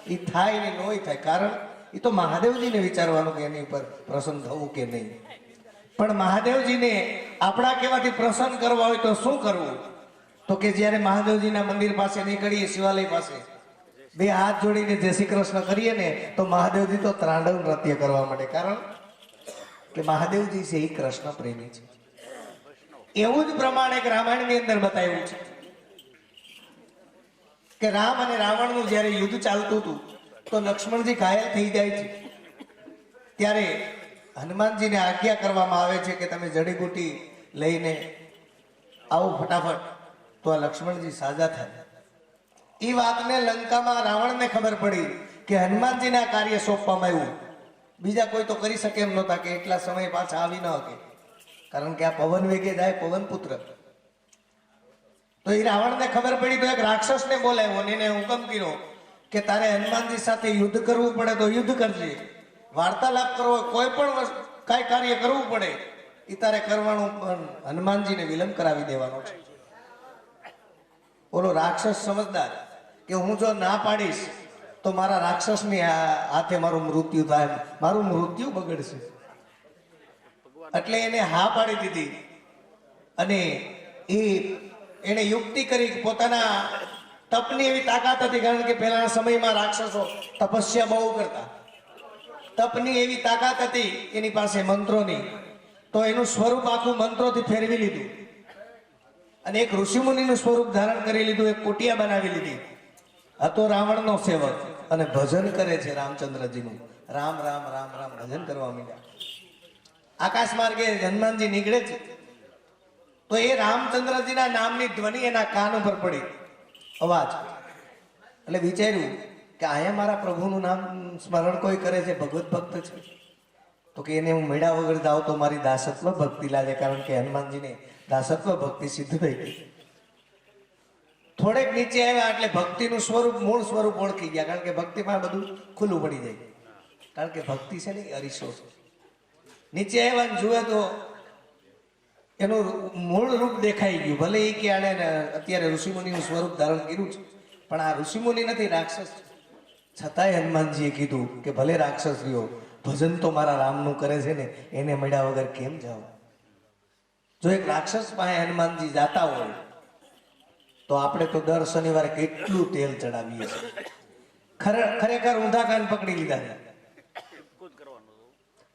એ થાય ને નોય થાય કારણ એ તો મહાદેવજીને વિચારવાનું કે એની ઉપર પ્રસન્ન થવું કે નહીં પણ મહાદેવજીને આપણા કહેવાથી પ્રસન્ન કરવા હોય તો શું કરવું તો કે જ્યારે મહાદેવજીના મંદિર પાસે નીકળીએ શિવાલય પાસે બે હાથ જોડીને જય શ્રી કૃષ્ણ કરીએ ને તો મહાદેવજી તો ત્રાંડવ નૃત્ય કરવા માટે કારણ કે મહાદેવજી છે એ કૃષ્ણ પ્રેમી છે એવું જ પ્રમાણે એક રામાયણની અંદર બતાવ્યું છે કે રામ અને રાવણનું જ્યારે યુદ્ધ ચાલતું હતું તો લક્ષ્મણજી ઘાયલ થઈ જાય છે ત્યારે હનુમાનજીને આજ્ઞા કરવામાં આવે છે કે તમે જડીબુટી લઈને આવો ફટાફટ તો આ લક્ષ્મણજી સાજા થાય એ વાતને લંકામાં રાવણને ખબર પડી કે હનુમાનજીને આ કાર્ય સોંપવામાં આવ્યું બીજા કોઈ તો કરી શકે એમ નહોતા કે એટલા સમય પાછા આવી ન શકે, કારણ કે આ પવન વેગે જાય પવન પુત્ર. તો એ રાવણને ખબર પડી તો એક રાક્ષસને બોલાવ્યો અને એને હુકમ કર્યો કે તારે હનુમાનજી સાથે યુદ્ધ કરવું પડે તો યુદ્ધ કરજે, વાર્તાલાપ કરવો, કોઈ પણ કાંઈ કાર્ય કરવું પડે એ તારે કરવાનું, પણ હનુમાનજીને વિલંબ કરાવી દેવાનો છે. ઓલો રાક્ષસ સમજદાર કે હું જો ના પાડીશ તો મારા રાક્ષસની હાથે મારું મૃત્યુ થાય, મારું મૃત્યુ બગડશે. એટલે એને હા પાડી દીધી અને એને યુક્તિ કરી કે પોતાના તપની એવી તાકાત હતી, કારણ કે પહેલાના સમયમાં રાક્ષસો તપસ્યા બહુ કરતા, તપની એવી તાકાત હતી એની પાસે મંત્રોની, તો એનું સ્વરૂપ આખું મંત્રોથી ફેરવી લીધું અને એક ઋષિમુનિનું સ્વરૂપ ધારણ કરી લીધું, એક કુટિયા બનાવી લીધી. હતો રાવણનો સેવક અને ભજન કરે છે રામચંદ્રજીનું, રામ રામ રામ રામ ભજન કરવા માંડ્યા. આકાશ માર્ગે હનુમાનજી નીકળે છે તો એ રામચંદ્રજીના નામની ધ્વનિ એના કાન ઉપર પડી, અવાજ. એટલે વિચાર્યું કે અહીંયા મારા પ્રભુનું નામ સ્મરણ કોઈ કરે છે, ભગવત ભક્ત છે, તો કે એને હું મેળા વગર જાઉં તો મારી દાસત્વ ભક્તિ લાગે, કારણ કે હનુમાનજીને દાસત્વ ભક્તિ સિદ્ધ થઈ ગઈ. થોડેક નીચે આવ્યા એટલે ભક્તિનું સ્વરૂપ, મૂળ સ્વરૂપ ઓળખી ગયા, કારણ કે ભક્તિમાં બધું ખુલ્લું પડી જાય, કારણ કે ભક્તિ છે ને અરીસો છે. નીચે આવ્યા ને જુએ તો એનું મૂળ રૂપ દેખાઈ ગયું. ભલે એ કે આને અત્યારે ઋષિમુનિનું સ્વરૂપ ધારણ કર્યું છે, પણ આ ઋષિમુનિ નથી, રાક્ષસ છે. છતાંય હનુમાનજીએ કીધું કે ભલે રાક્ષસ રહ્યો, ભજન તો મારા રામનું કરે છે ને, એને મળ્યા વગર કેમ જાવ. જો એક રાક્ષસ પાસે હનુમાનજી જાતા હોય તો આપણે તો દર શનિવારે કેટલું તેલ ચડાવીએ છીએ. ખરેખર ઊંધા કાન પકડી લીધા છે.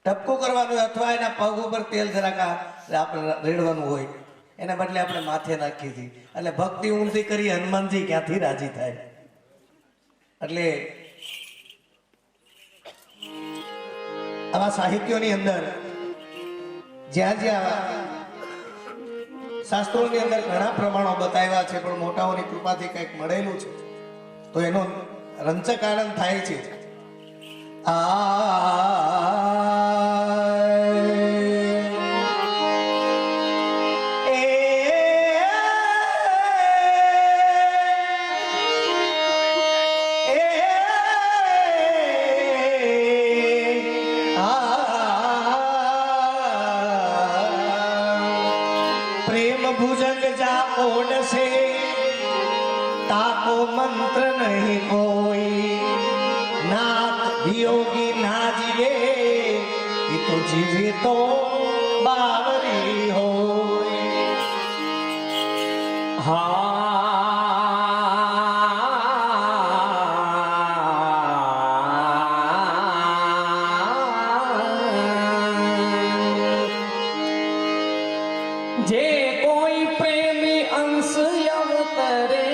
ટપકું કરવાનું અથવા એના પગ ઉપર તેલ જરાક આપણે રેડવાનું હોય, એના બદલે આપણે માથે નાખીએ છીએ. એટલે ભક્તિ ઊંધી કરી હનુમાનજી ક્યાંથી રાજી થાય. એટલે આવા સાહિત્યોની અંદર જ્યાં જ્યાં શાસ્ત્રોની અંદર ઘણા પ્રમાણો બતાવ્યા છે, પણ મોટાઓની કૃપાથી કંઈક મળેલું છે તો એનો રંચક આનંદ થાય છે. प्रेम भुजंग जा ओढ़ से ताको मंत्र नहीं कोई, नाथ वियोगी ना जीवे ये तो जीवे तो बावरी हो. જે કોઈ પ્રેમી અંશ અવતરે,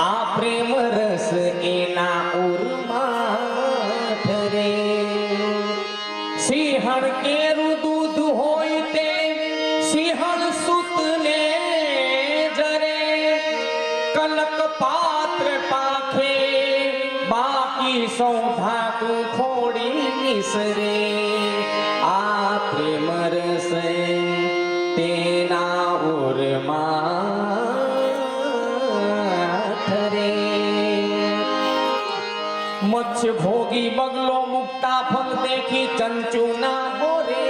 આ પ્રેમ રસ એના ઉરમાં ઠરે. સિંહણ કેરું દૂધ હોય તે સિંહણ સુતને જરે, કલક પાત્ર પાખે બાકી સૌ ધાતુ ખોડી નિસરે. આ પ્રેમ રસ તેના ઉરમાં ઠરે. મત્સ્ય ભોગી બગલો મુક્તા ફલ દેખી ચંચુ ના બોરે,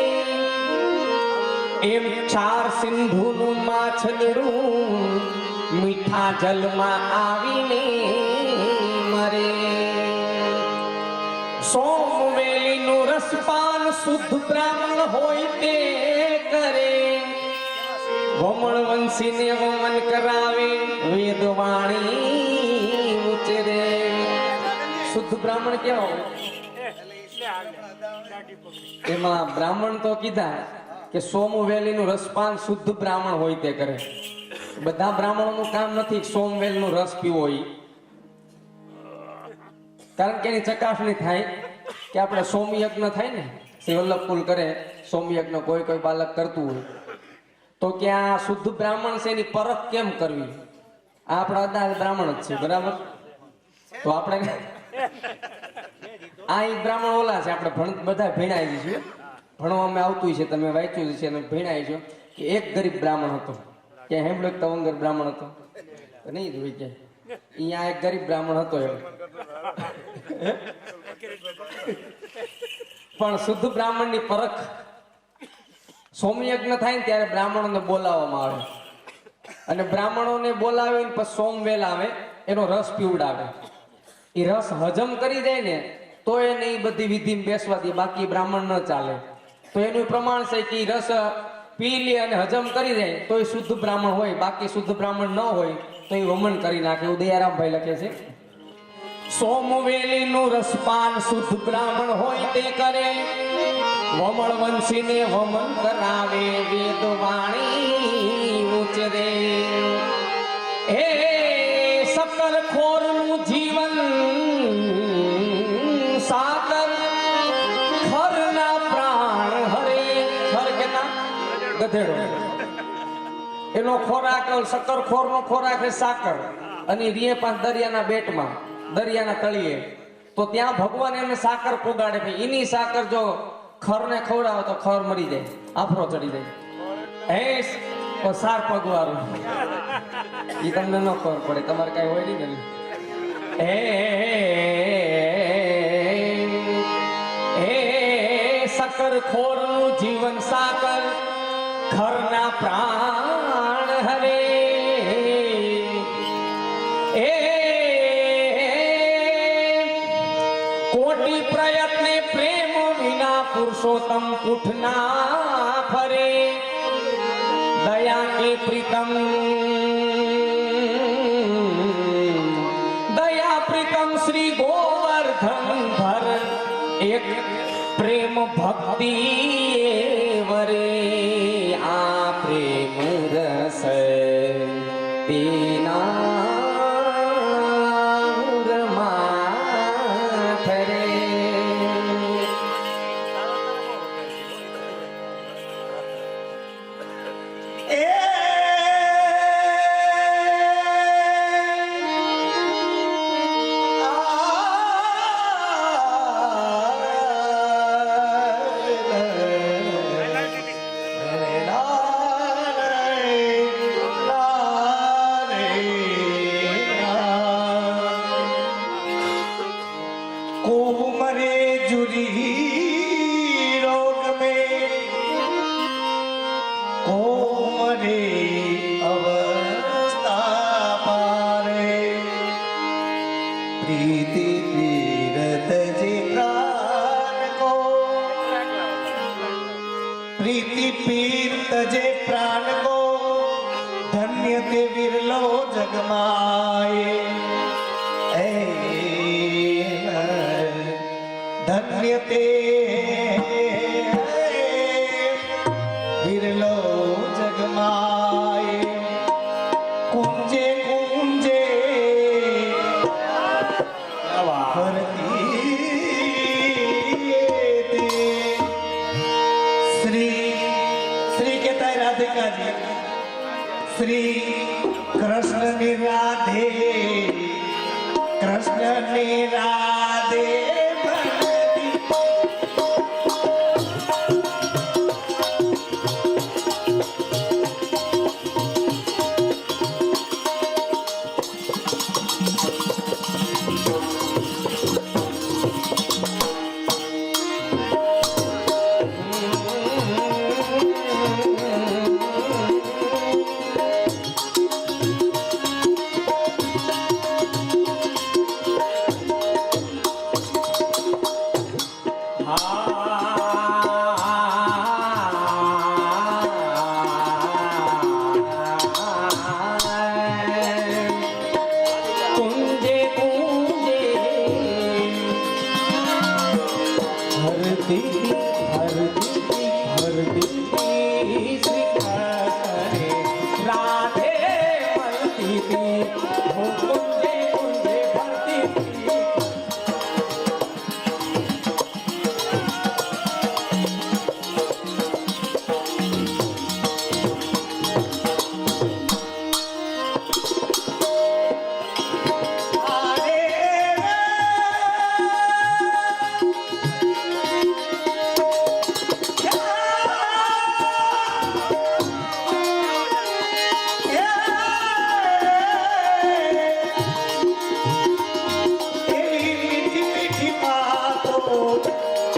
એમ ચાર સિંધુનું માછલડું મીઠા જલમાં આવીને મરે. સોમવેલીનું રસપાન શુદ્ધ બ્રાહ્મણ હોય તે કરે, વમણ વંશીને વમન કરાવે વેદવાણી ઉચરે. શુદ્ધ બ્રાહ્મણ કેવો? એમાં બ્રાહ્મણ તો કીધા કે સોમવેલીનું રસપાન શુદ્ધ બ્રાહ્મણ હોય તે કરે. બધા બ્રાહ્મણોનું કામ નથી સોમવેલનું રસ પીવો હોય, કારણ કે એની ચકાસણી થાય કે આપણે સોમયજ્ઞ થાય ને, શ્રી વલ્લભકુલ કરે સોમયજ્ઞ, કોઈ કોઈ બાલક કરતું હોય તો કે આ શુદ્ધ બ્રાહ્મણ છે એની પરખ કેમ કરવી. આ આપણા અદા બ્રાહ્મણ જ છે, બરાબર? તો આપણે આ ઈ બ્રાહ્મણ ઓલા છે, આપણે બધા ભેણાઈ જઈશું, ભણવામાં આવતું છે, તમે વાંચ્યું છે અને ભેણાઈ છો કે એક ગરીબ બ્રાહ્મણ હતો. ક્યાં હેમલોક તવંગર બ્રાહ્મણ હતો નહીં જોઈ કે અહીંયા એક ગરીબ બ્રાહ્મણ હતો એમ. પણ શુદ્ધ બ્રાહ્મણની પરખ સોમયજ્ઞ થાય ને ત્યારે બ્રાહ્મણોને બોલાવવામાં આવે અને બ્રાહ્મણોને બોલાવીને પછી સોમવેલ આવે એનો રસ પીવડાવે. એ રસ હજમ કરી જાય ને તો એને એ બધી વિધિ બેસવા દે, બાકી બ્રાહ્મણ ન ચાલે. તો એનું પ્રમાણ છે કે ઈ રસ પી લે અને હજમ કરી જાય તો એ શુદ્ધ બ્રાહ્મણ હોય, બાકી શુદ્ધ બ્રાહ્મણ ન હોય તો એ વમન કરી નાખે. એવું દયારામભાઈ લખે છે. સોમવેલીનું રસપાન શુદ્ધ બ્રાહ્મણ હોય તે કરે, વમળ વંશીને વમન કરાવે, વેદ વાણી ઉચરે. હે સકલ ખોરનું જીવન સાકર, ખરના પ્રાણ હરે. ખર કેતા ગધેડો, એનો ખોરાક સકર ખોરનો ખોરાક છે સાકર, અને રીએ પાંચ દરિયાના બેટમાં, દરિયાના તળિયે. તો ત્યાં ભગવાન એને સાકર પોગાડે. એની સાકર જો ખરને ખવડાવે તો ખર મરી જાય, આફરો ચડી જાય. હે સાર પગવાળું એ તમને ન ખબર પડે, તમારે કઈ હોય નહીં ને. હે સકર ખોરનું જીવન સાકર, ખરના પ્રાણ હરે. એ કોટી પ્રયત્ને પ્રેમ વિના પુરુષોત્તમ ઉઠના ફરે. દયા કે પ્રીતમ, દયા પ્રીતમ શ્રી ગોવર્ધન ધર, એક પ્રેમ ભક્તિ વરે. આ પ્રેમ રસ તેના प्रीति पीर तजे प्राण को, धन्य ते विरलो जगमाए. धन्य ते विरलो जगमाए. कुंजे कुंजे श्री कृष्ण ने राधे, कृष्ण ने राधे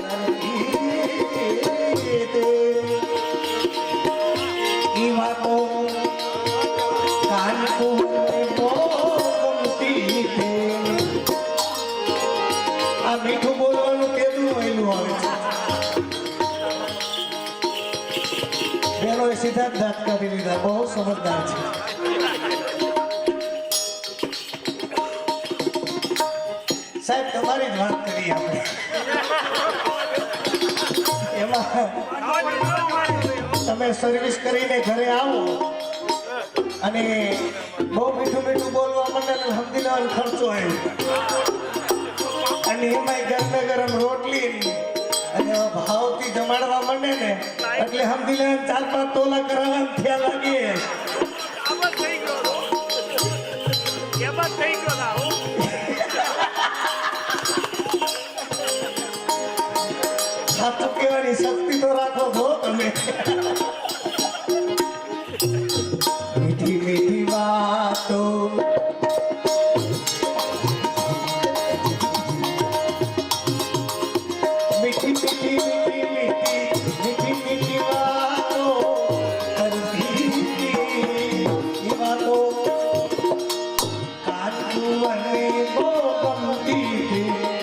કરતી તે ઈ વાતો કાનપુરને બહુ ગમતી તે. આ મીઠું બોલવાનું કેટલું વહેલું આવે છે. બેનોએ સીધા જ દાંત કાઢી લીધા, બહુ સમજદાર છે. સાહેબ તમારી જ વાત કરી આપણે. એમાં તમે સર્વિસ કરીને ઘરે આવો અને બહુ મીઠું મીઠું બોલવા માંડે ને સમજી લેવાનો ખર્ચો આવ્યો. અને એમાંય ગરમે ગરમ રોટલી અને ભાવથી જમાડવા માંડે ને એટલે સમજી લે 4-5 તોલા કરાવવાનું થયા લાગે. સાચું કહેવાની શક્તિ તો રાખો છો તમે. મીઠી મીઠી વાતો મીઠી મીઠી મીઠી મીઠી મીઠી મીઠી વાતો કરતી ઈ વાતો કાનપુરને બહુ ગમતી તે.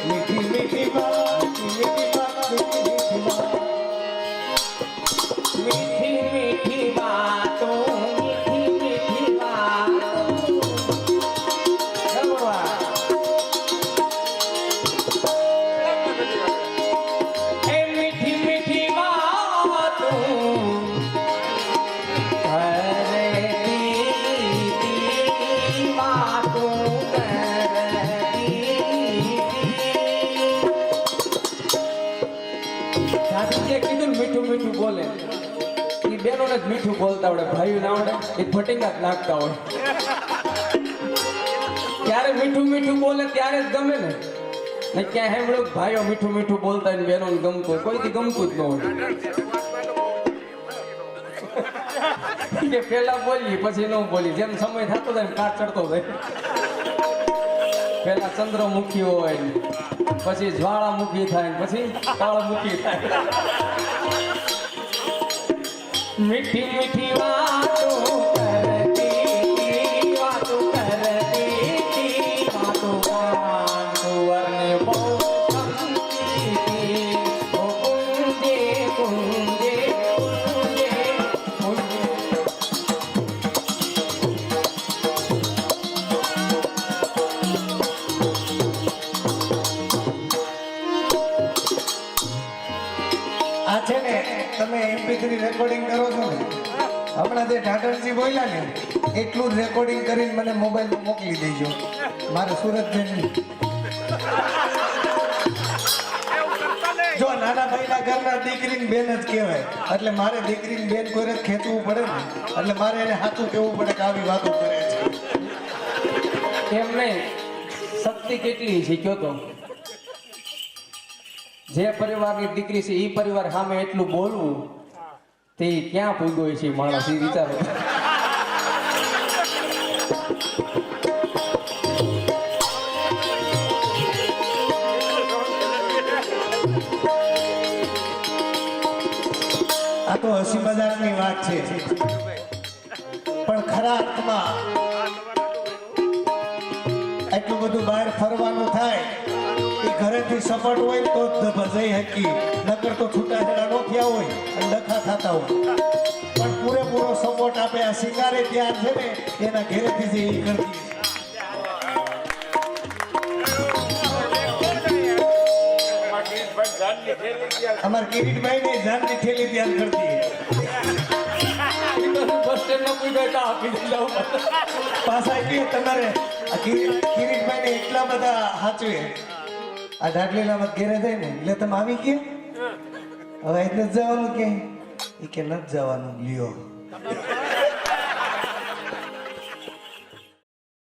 મીઠી મીઠી વાત મીઠી વાત મીઠી વાત મીઠી મીઠી વાતો, મીઠી મીઠી વાતો. ગમવા. એ મીઠી મીઠી વાતો કરતી વાતો દાદીજીએ કીધું ને મીઠું મીઠું બોલે, એ બેનોને જ મીઠું બોલતા આવડે, ભાઈઓ ના આવડે, એ ફટિંગા જ નાખતા હોય. ત્યારે મીઠું મીઠું બોલે ત્યારે જ ગમે ને. ને ક્યાં સાંભળ્યું કે ભાઈઓ મીઠું મીઠું બોલતા હોય ને બેનોને ગમતું હોય? કોઈથી ગમતું જ ન હોય. કે પેલા બોલી પછી ન બોલી, જેમ સમય થતો જાય ને કાચ ચડતો જાય. પેલા ચંદ્રમુખી હોય, પછી જ્વાળામુખી થાય, પછી કાળમુખી થાય. મીઠી મીઠી વાતો કરતી વાતો કરતી વાતો કાનપુરને બહુ ગમતી. ઓ કુંજે કુંજે કુંજે કુંજે. આ છે ને તમે MP3 રેકોર્ડિંગ કરો છો ને, હમણાં જે ઢાઢરજી બોલ્યા ને એટલું જ રેકોર્ડિંગ કરીને મને મોબાઈલમાં મોકલી દેજો. મારે સુરત જઈને જો નાના ભાઈના ઘરના દીકરીની બેન જ કહેવાય, એટલે મારે દીકરીની બેન કોઈ જ ખેંચવું પડે ને, એટલે મારે એને સાચું કહેવું પડે કે આવી વાતો કરે છે. એમ નહીં, શક્તિ કેટલી છે કયો તો? જે પરિવારની દીકરી છે એ પરિવાર સામે એટલું બોલવું તે ક્યાં પૂગ્યો છે માણસ, એ વિચારો. આ તો હસી મજાકની વાત છે, પણ ખરા અર્થમાં એટલું બધું બહાર ફરવાનું થાય એ ઘરેથી સપોર્ટ હોય તો જ ધબા જઈ શકી, નકર તો છૂટાછેડા નો થયા હોય અને ડખા થતા હોય. પણ પૂરેપૂરો સપોર્ટ આપે. આ શિંગારે ત્યાં છે ને એના ઘરેથી જ એ કરતી. અમાર કિરીટભાઈ ને જાનની ઠેલી ધ્યાન કરતી. બસ સ્ટેન્ડમાં પૂગ્યો તો આપી દેજો. પાછા કે તમારે આ કિરીટભાઈ ને એટલા બધા સાચવે. આ ઢાઢલીના ઘેરે જાય ને એટલે તમે આવી ગયા, હવે નથી જવાનું કે એ કે નથી જવાનું લ્યો.